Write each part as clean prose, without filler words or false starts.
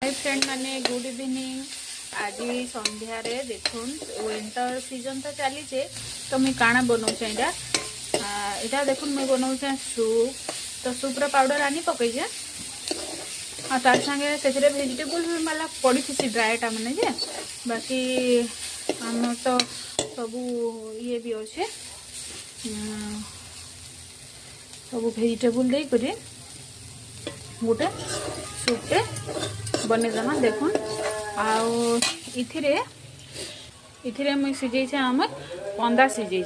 Hi friend माने good evening. आज संध्यार देखुन विंटर सीजन तो चली तो मुझे काना बनाऊे यहाँ देखुन मुझे बनाऊे सूप। तो सूप्र पाउडर आनी पकईजे और तार संगे से भेजिटेबल वाला पड़ी थी ड्राएटा मैंने जे बाकी आम तो सब ये भी अच्छे सब भेजिटेबल देकर गोटे सूपटे बनेदेमा देखुन इथिरे मुई सिझे आम कंदा सिझे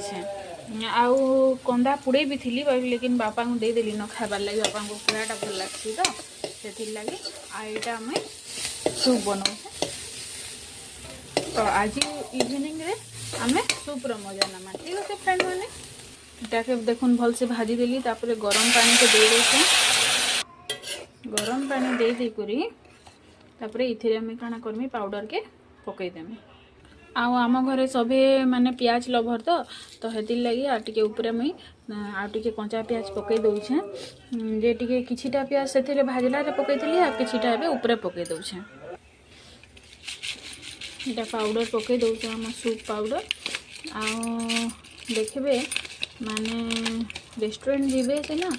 आउ कंदा पुड़े भी थी लेकिन बापा को देदेली न खाबार लगे बापा को पुराटा भल लगी तो से लगे आईटा आम सूप बनाऊे। तो आज इवनिंग रे आम सूप्र मजा नमा ठीक अच्छे फ्रेंड मैंने इटाके देखुन भल से भाजी देली तापर गरम पानी को दे देछे गरम पानी दे देकरी तापरे इथिरे आम काना करमी पाउडर के पकईदेमी आम घरे सभे माने प्याज लभर तो हेतिर लगी आटे ऊपर मुई आटे कंचा प्याज पकई दौछे जे टिके किछिटा प्याज से भाजला पकईली आ किछिटा एबे ऊपर पकई दौछे इटा पाउडर पकई दौछे आम सूप पाउडर आ देखबे माने रेस्टोरेंट जीवे से ना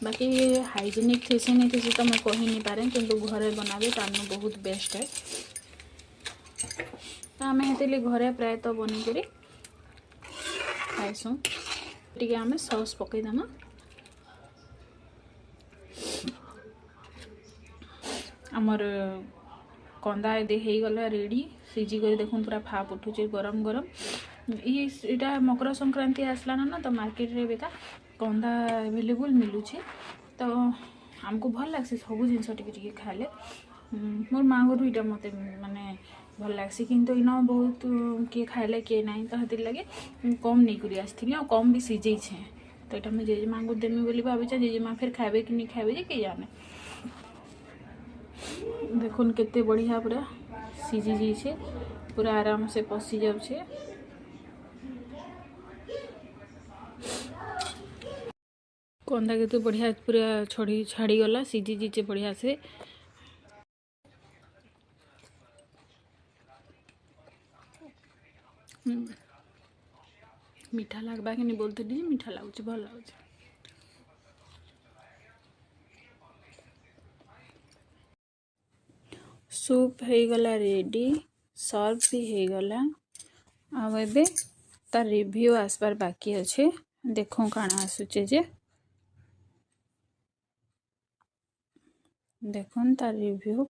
बाकी हाइजेनिक थी नहीं थी तो मैं कही नहीं पारे किंतु घरे बनाबे तार बहुत बेस्ट है। तो आम हेतली घरे प्राय तो बन कर खाइसु टी आम सॉस पकईदेमा आमर कंदा हो गला रेडी सीझी कर देखुन पूरा फाप उठुचे गरम गरम ये मकर संक्रांति आसला ना तो मार्केट रे बेका कंदा अवेलेबल मिलूचे तो आमको भल लगे सब जिन टे खाले मोर माँ घर यहाँ मत माने भल लगे किंतु इन बहुत किए खाइले किए ना तो हेतिर लगे कम नहीं करी आसती और कम भी सीझे तो यहाँ मुझे जेजेमा को देमी बोली भावे जेजेमा फिर खाए कि नहीं खाए जे किए जाने देखुन केते बढ़िया पूरा सीझी जाइए पूरा आराम से पशि जाऊे कंदा के तो बढ़िया पूरा छाड़ी गला सीझी जाइए बढ़िया से मीठा लगवा कि नहीं बोलते मीठा लगुच भल लगुच सूप हो गला रेडी सर्व भी हो गला आबे तार रिव्यू आसबार बाकी अच्छे देखो काना आसुचे जे देखुन तार रिव्यू